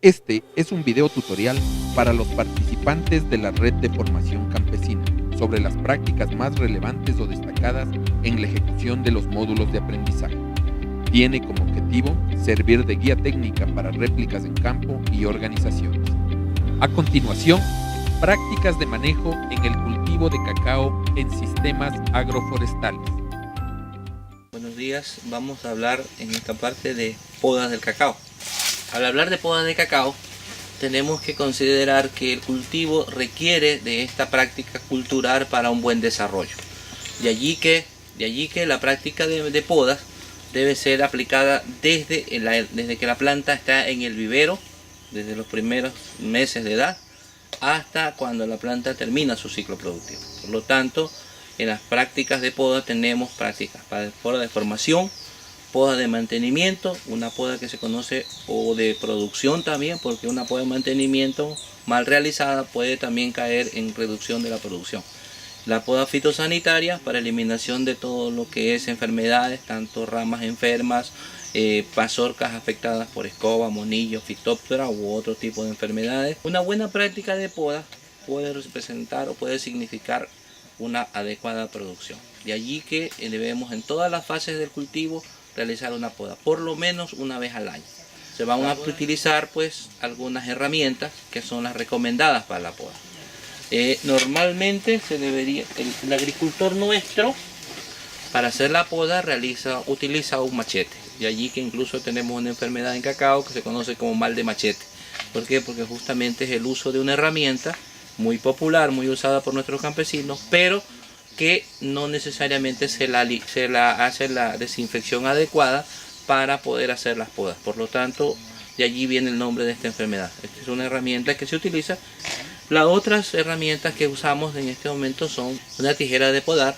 Este es un video tutorial para los participantes de la Red de Formación Campesina sobre las prácticas más relevantes o destacadas en la ejecución de los módulos de aprendizaje. Tiene como objetivo servir de guía técnica para réplicas en campo y organizaciones. A continuación, prácticas de manejo en el cultivo de cacao en sistemas agroforestales. Buenos días, vamos a hablar en esta parte de podas del cacao. Al hablar de podas de cacao, tenemos que considerar que el cultivo requiere de esta práctica cultural para un buen desarrollo. De allí que la práctica de podas debe ser aplicada desde que la planta está en el vivero, desde los primeros meses de edad, hasta cuando la planta termina su ciclo productivo. Por lo tanto, en las prácticas de poda tenemos prácticas para poda de formación, poda de mantenimiento, una poda que se conoce o de producción también, porque una poda de mantenimiento mal realizada puede también caer en reducción de la producción. La poda fitosanitaria para eliminación de todo lo que es enfermedades, tanto ramas enfermas, mazorcas afectadas por escoba, monillo, fitóptera u otro tipo de enfermedades. Una buena práctica de poda puede representar o puede significar una adecuada producción. De allí que debemos en todas las fases del cultivo realizar una poda, por lo menos una vez al año. Se van a utilizar pues algunas herramientas que son las recomendadas para la poda. Normalmente el agricultor nuestro para hacer la poda utiliza un machete. De allí que incluso tenemos una enfermedad en cacao que se conoce como mal de machete. ¿Por qué? Porque justamente es el uso de una herramienta muy popular, muy usada por nuestros campesinos, pero que no necesariamente se la hace la desinfección adecuada para poder hacer las podas. Por lo tanto, de allí viene el nombre de esta enfermedad. Esta es una herramienta que se utiliza. Las otras herramientas que usamos en este momento son una tijera de podar,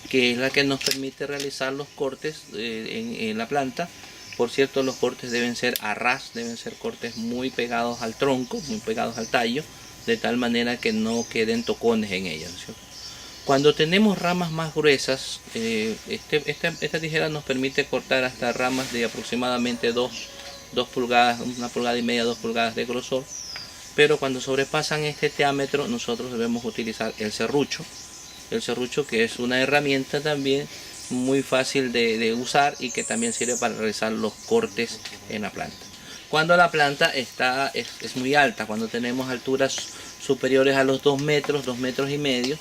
que es la que nos permite realizar los cortes en la planta. Por cierto, los cortes deben ser a ras, deben ser cortes muy pegados al tronco, muy pegados al tallo, de tal manera que no queden tocones en ellas, ¿no? Cuando tenemos ramas más gruesas, esta tijera nos permite cortar hasta ramas de aproximadamente 2 pulgadas, 1,5 pulgadas, 2 pulgadas de grosor. Pero cuando sobrepasan este diámetro, nosotros debemos utilizar el serrucho. El serrucho, que es una herramienta también muy fácil de usar y que también sirve para realizar los cortes en la planta. Cuando la planta es muy alta, cuando tenemos alturas superiores a los 2 metros, 2 metros y medio,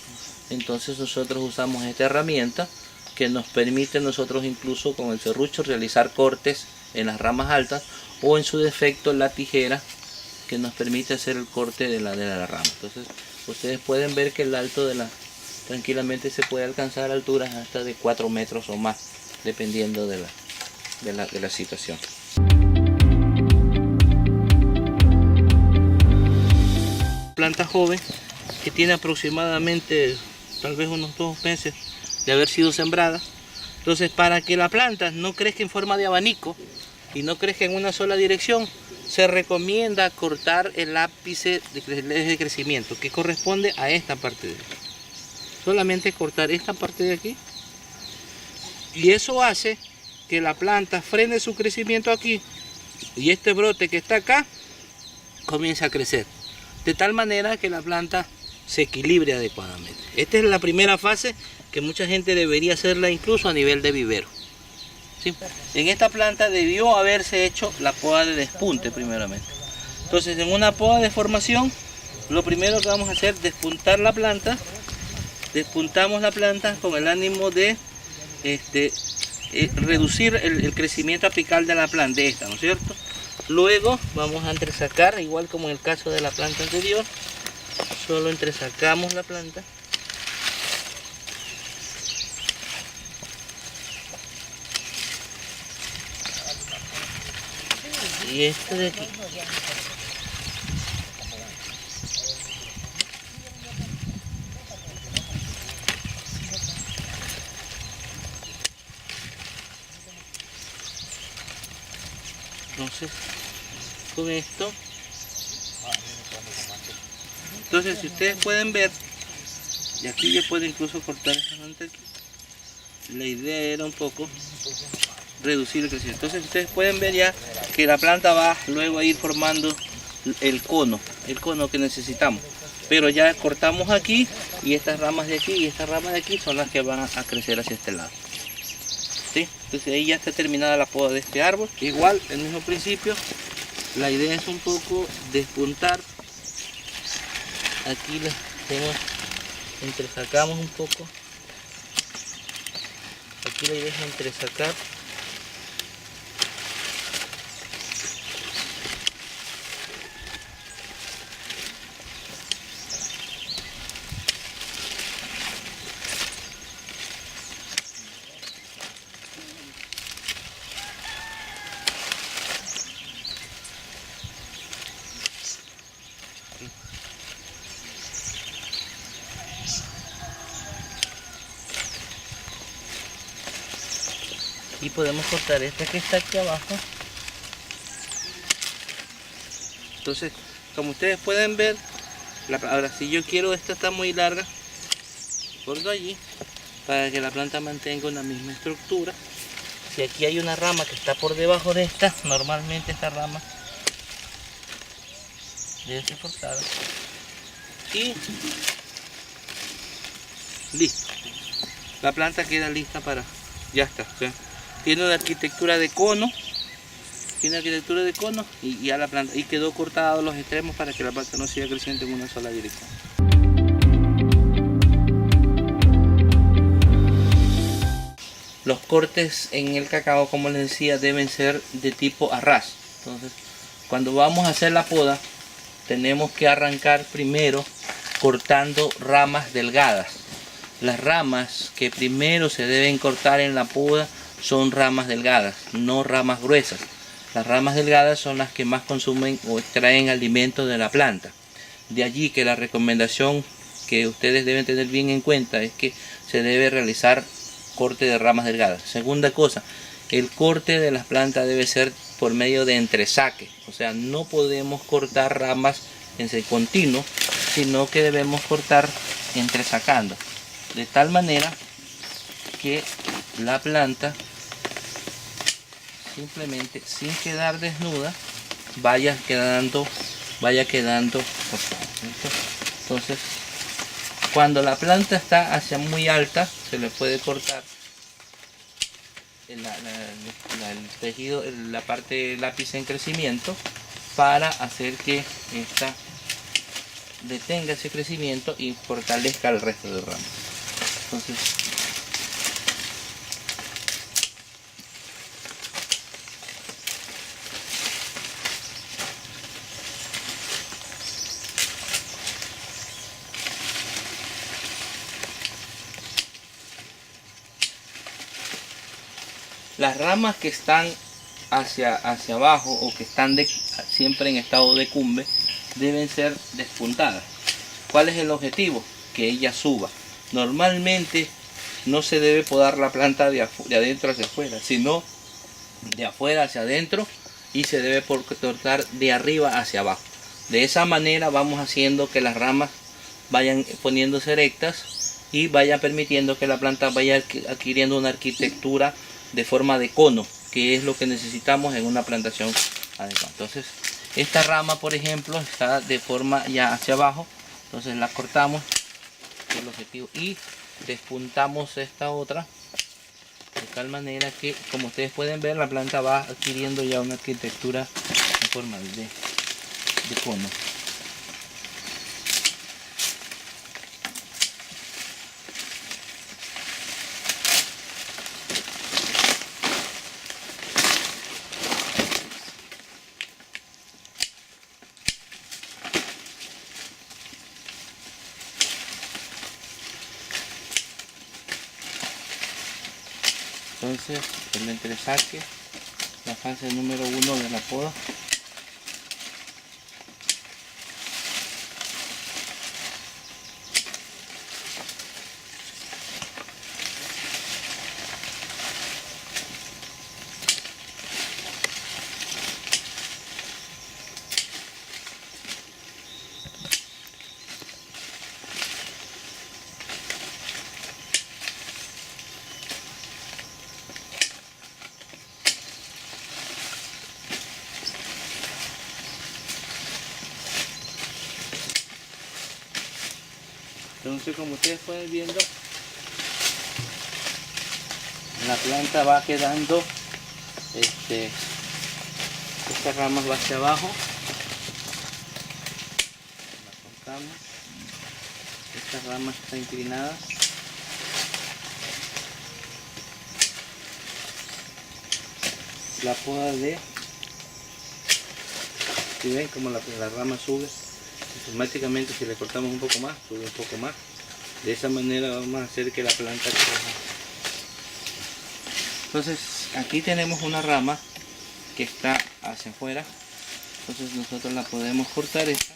entonces nosotros usamos esta herramienta que nos permite nosotros incluso con el serrucho realizar cortes en las ramas altas, o en su defecto la tijera que nos permite hacer el corte de la rama. Entonces ustedes pueden ver que el alto tranquilamente se puede alcanzar alturas hasta de 4 metros o más, dependiendo de la situación. Planta joven que tiene aproximadamente tal vez unos 2 meses de haber sido sembrada. Entonces, para que la planta no crezca en forma de abanico y no crezca en una sola dirección, se recomienda cortar el ápice de crecimiento, que corresponde a esta parte de aquí. Solamente cortar esta parte de aquí, y eso hace que la planta frene su crecimiento aquí y este brote que está acá comienza a crecer, de tal manera que la planta se equilibre adecuadamente. Esta es la primera fase que mucha gente debería hacerla incluso a nivel de vivero. ¿Sí? En esta planta debió haberse hecho la poda de despunte primeramente. Entonces, en una poda de formación, lo primero que vamos a hacer es despuntar la planta. Despuntamos la planta con el ánimo de reducir el crecimiento apical de la planta, ¿no es cierto? Luego vamos a entresacar, igual como en el caso de la planta anterior, solo entresacamos la planta. Y este de aquí. Entonces, con esto, si ustedes pueden ver, y aquí yo puedo incluso cortar esta planta aquí. La idea era un poco reducir el crecimiento. Entonces ustedes pueden ver ya que la planta va luego a ir formando el cono que necesitamos. Pero ya cortamos aquí y estas ramas de aquí y estas ramas de aquí son las que van a crecer hacia este lado. ¿Sí? Entonces ahí ya está terminada la poda de este árbol. Igual, el mismo principio, la idea es un poco despuntar. Aquí le hacemos, entresacamos un poco. Aquí la idea es entresacar. Y podemos cortar esta que está aquí abajo. Entonces, como ustedes pueden ver, ahora si yo quiero, esta está muy larga, corto allí para que la planta mantenga una misma estructura. Si aquí hay una rama que está por debajo de esta, normalmente esta rama debe ser cortada. Y listo. La planta queda lista para... Ya está. ¿Sí? Tiene una arquitectura de cono. Y ya la planta. Y quedó cortado los extremos para que la planta no siga creciendo en una sola dirección. Los cortes en el cacao, como les decía, deben ser de tipo a ras. Entonces, cuando vamos a hacer la poda, tenemos que arrancar primero cortando ramas delgadas. Las ramas que primero se deben cortar en la poda son ramas delgadas, no ramas gruesas. Las ramas delgadas son las que más consumen o extraen alimento de la planta. De allí que la recomendación que ustedes deben tener bien en cuenta es que se debe realizar corte de ramas delgadas. Segunda cosa, el corte de las plantas debe ser por medio de entresaque. O sea, no podemos cortar ramas en continuo, sino que debemos cortar entresacando. De tal manera que la planta simplemente, sin quedar desnuda, vaya quedando cortada. Entonces, cuando la planta está hacia muy alta, se le puede cortar el tejido, la parte lápiz en crecimiento, para hacer que esta detenga ese crecimiento y fortalezca el resto de ramas. Entonces, las ramas que están hacia abajo o que están siempre en estado de cumbe deben ser despuntadas. ¿Cuál es el objetivo? Que ella suba. Normalmente no se debe podar la planta de adentro hacia afuera, sino de afuera hacia adentro, y se debe cortar de arriba hacia abajo. De esa manera vamos haciendo que las ramas vayan poniéndose rectas y vaya permitiendo que la planta vaya adquiriendo una arquitectura de forma de cono, que es lo que necesitamos en una plantación adecuada. Entonces, esta rama, por ejemplo, está de forma ya hacia abajo, entonces la cortamos, el objetivo, y despuntamos esta otra de tal manera que, como ustedes pueden ver, la planta va adquiriendo ya una arquitectura en forma de cono. Entonces, el entresaque, la fase número 1 de la poda. Entonces, como ustedes pueden viendo, la planta va quedando, esta rama va hacia abajo, la cortamos, esta rama está inclinada, la poda si ven como la rama sube, automáticamente si le cortamos un poco más, sube un poco más. De esa manera vamos a hacer que la planta crezca. Entonces aquí tenemos una rama que está hacia afuera, entonces nosotros la podemos cortar esta.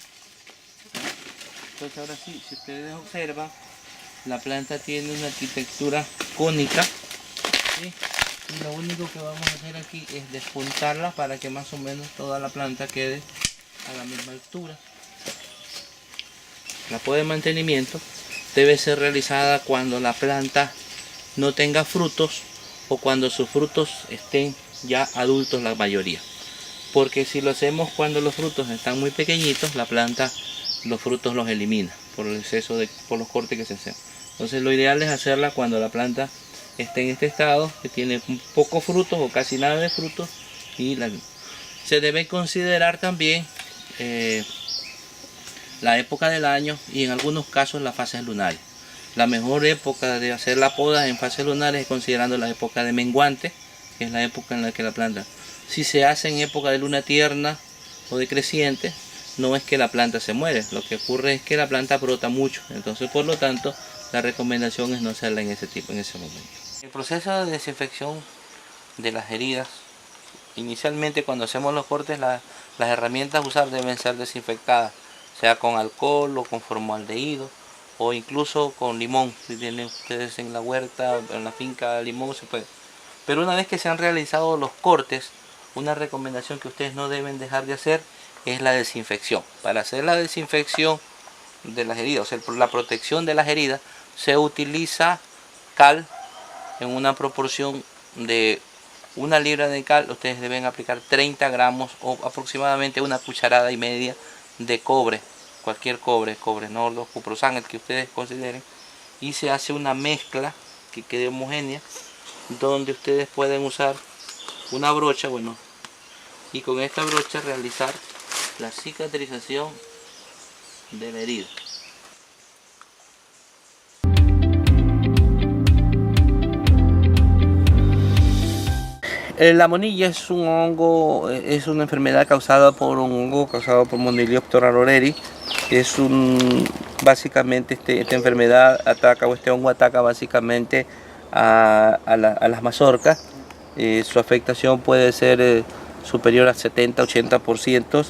Entonces ahora sí, si ustedes observan, la planta tiene una arquitectura cónica, ¿sí? Y lo único que vamos a hacer aquí es despuntarla para que más o menos toda la planta quede a la misma altura. La poda de mantenimiento debe ser realizada cuando la planta no tenga frutos o cuando sus frutos estén ya adultos, la mayoría. Porque si lo hacemos cuando los frutos están muy pequeñitos, la planta los frutos los elimina por el exceso por los cortes que se hacen. Entonces lo ideal es hacerla cuando la planta esté en este estado, que tiene pocos frutos o casi nada de frutos, y se debe considerar también la época del año y en algunos casos las fases lunares. La mejor época de hacer la poda en fases lunares es considerando la época de menguante, que es la época en la que la planta, si se hace en época de luna tierna o de creciente, no es que la planta se muere, lo que ocurre es que la planta brota mucho, entonces por lo tanto la recomendación es no hacerla en ese momento. El proceso de desinfección de las heridas, inicialmente cuando hacemos los cortes, las herramientas a usar deben ser desinfectadas, sea con alcohol o con formaldehído o incluso con limón. Si tienen ustedes en la huerta o en la finca limón, se puede. Pero una vez que se han realizado los cortes, una recomendación que ustedes no deben dejar de hacer es la desinfección. Para hacer la desinfección de las heridas, o sea, la protección de las heridas, se utiliza cal en una proporción de 1 libra de cal. Ustedes deben aplicar 30 gramos o aproximadamente 1,5 cucharadas de cobre, cualquier cobre nordo, cuprosan, el que ustedes consideren, y se hace una mezcla que quede homogénea, donde ustedes pueden usar una brocha, y con esta brocha realizar la cicatrización de la herida. La monilla es un hongo, es una enfermedad causada por un hongo causado por Monilioptera aroreri. Básicamente esta enfermedad ataca, o este hongo ataca básicamente a las mazorcas. Su afectación puede ser superior al 70-80%,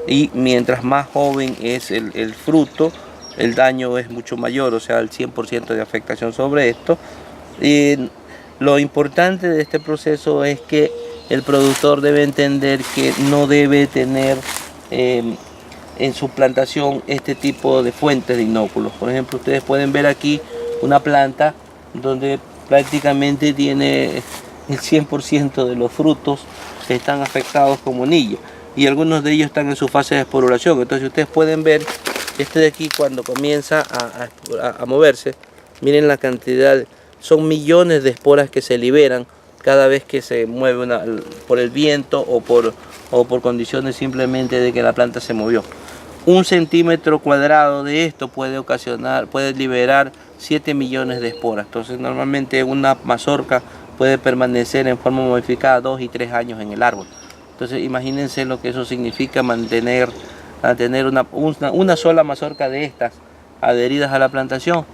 y mientras más joven es el fruto, el daño es mucho mayor, o sea, el 100% de afectación sobre esto. Lo importante de este proceso es que el productor debe entender que no debe tener en su plantación este tipo de fuentes de inóculos. Por ejemplo, ustedes pueden ver aquí una planta donde prácticamente tiene el 100% de los frutos que están afectados con monilla, y algunos de ellos están en su fase de esporulación. Entonces ustedes pueden ver este de aquí, cuando comienza a moverse, miren la cantidad. Son millones de esporas que se liberan cada vez que se mueve por el viento o por condiciones simplemente de que la planta se movió. 1 centímetro cuadrado de esto puede liberar 7 millones de esporas. Entonces normalmente una mazorca puede permanecer en forma modificada 2 y 3 años en el árbol. Entonces imagínense lo que eso significa mantener una sola mazorca de estas adheridas a la plantación,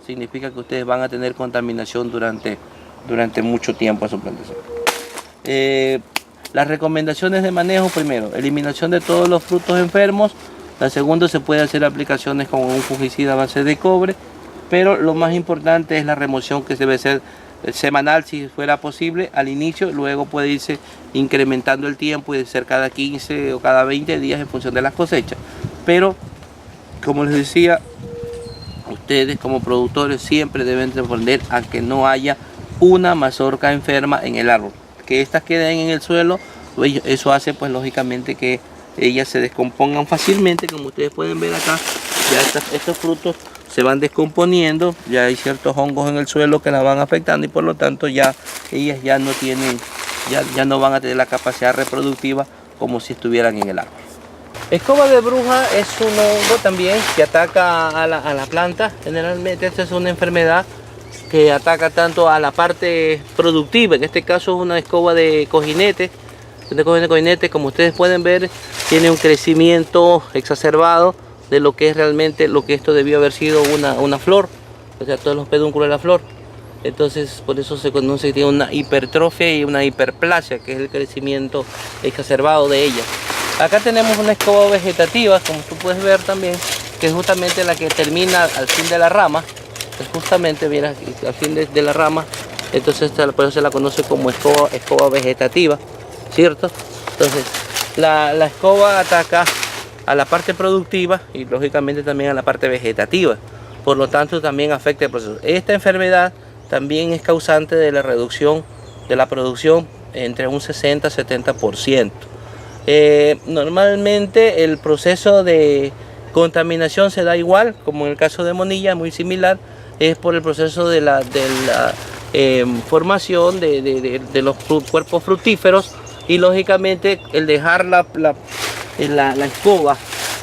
significa que ustedes van a tener contaminación durante mucho tiempo a su plantación. Las recomendaciones de manejo: primero, eliminación de todos los frutos enfermos. La segunda, se puede hacer aplicaciones con un fungicida a base de cobre, pero lo más importante es la remoción, que debe ser semanal si fuera posible al inicio. Luego puede irse incrementando el tiempo y ser cada 15 o cada 20 días en función de las cosechas. Pero como les decía, ustedes como productores siempre deben responder a que no haya una mazorca enferma en el árbol, que estas queden en el suelo. Eso hace pues lógicamente que ellas se descompongan fácilmente, como ustedes pueden ver acá. Ya estos frutos se van descomponiendo, ya hay ciertos hongos en el suelo que las van afectando y por lo tanto ya ellas ya no tienen, ya no van a tener la capacidad reproductiva como si estuvieran en el árbol. Escoba de bruja es un hongo también que ataca a la planta. Generalmente esta es una enfermedad que ataca tanto a la parte productiva, en este caso es una escoba de cojinete. Como ustedes pueden ver, tiene un crecimiento exacerbado de lo que es realmente lo que esto debió haber sido una flor, o sea, todos los pedúnculos de la flor. Entonces, por eso se conoce que tiene una hipertrofia y una hiperplasia, que es el crecimiento exacerbado de ella. Acá tenemos una escoba vegetativa, como tú puedes ver también, que es justamente la que termina al fin de la rama. Es justamente, mira, al fin de la rama. Entonces, por eso se la conoce como escoba vegetativa, ¿cierto? Entonces, la escoba ataca a la parte productiva y lógicamente también a la parte vegetativa. Por lo tanto, también afecta el proceso. Esta enfermedad también es causante de la reducción de la producción entre un 60-70%. Normalmente el proceso de contaminación se da igual, como en el caso de monilla, muy similar, es por el proceso de la formación de los cuerpos fructíferos y lógicamente el dejar la escoba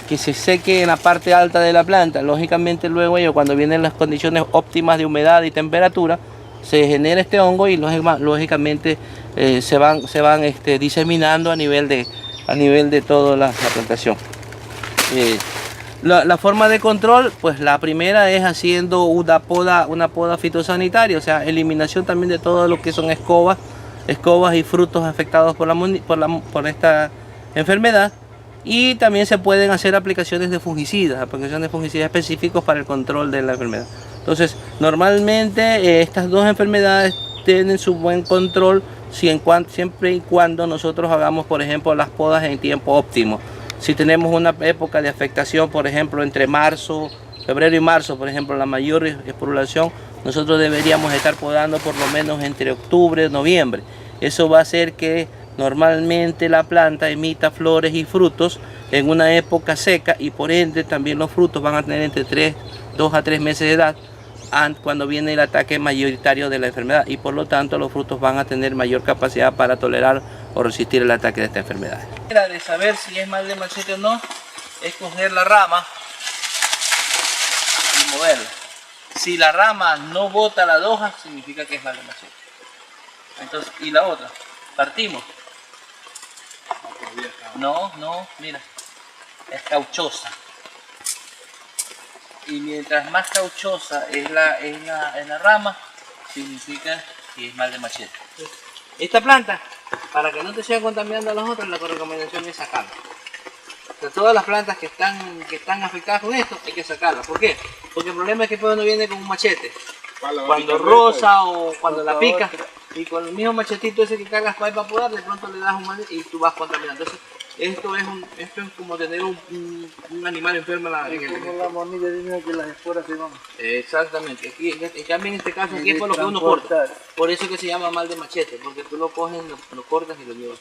que se seque en la parte alta de la planta, lógicamente luego cuando vienen las condiciones óptimas de humedad y temperatura, se genera este hongo y lógicamente se van diseminando a nivel de toda la plantación. La forma de control, pues la primera es haciendo una poda fitosanitaria, o sea, eliminación también de todo lo que son escobas y frutos afectados por esta enfermedad. Y también se pueden hacer aplicaciones de fungicidas específicos para el control de la enfermedad. Entonces, normalmente estas dos enfermedades tienen su buen control siempre y cuando nosotros hagamos, por ejemplo, las podas en tiempo óptimo. Si tenemos una época de afectación, por ejemplo, entre febrero y marzo, por ejemplo, la mayor esporulación, nosotros deberíamos estar podando por lo menos entre octubre y noviembre. Eso va a hacer que normalmente la planta emita flores y frutos en una época seca y por ende también los frutos van a tener entre 2 a 3 meses de edad cuando viene el ataque mayoritario de la enfermedad y por lo tanto los frutos van a tener mayor capacidad para tolerar o resistir el ataque de esta enfermedad. La de saber si es mal de machete o no es coger la rama y moverla. Si la rama no bota las hojas, significa que es mal de machete. Entonces, y la otra, partimos. No, mira, es cauchosa. Y mientras más cauchosa es la rama, significa que es mal de machete. Esta planta, para que no te sigan contaminando a las otras, la recomendación es sacarla. De todas las plantas que están afectadas con esto, hay que sacarla. ¿Por qué? Porque el problema es que cuando viene con un machete, cuando rosa o cuando la pica, y con el mismo machetito ese que cargas para podar, de pronto le das un machete y tú vas contaminando. Entonces, esto es como tener un animal enfermo en el... Como la monilla dice que las esporas se van. Exactamente. Aquí, en este caso, aquí es por lo que uno corta. Por eso que se llama mal de machete, porque tú lo coges, lo cortas y lo llevas.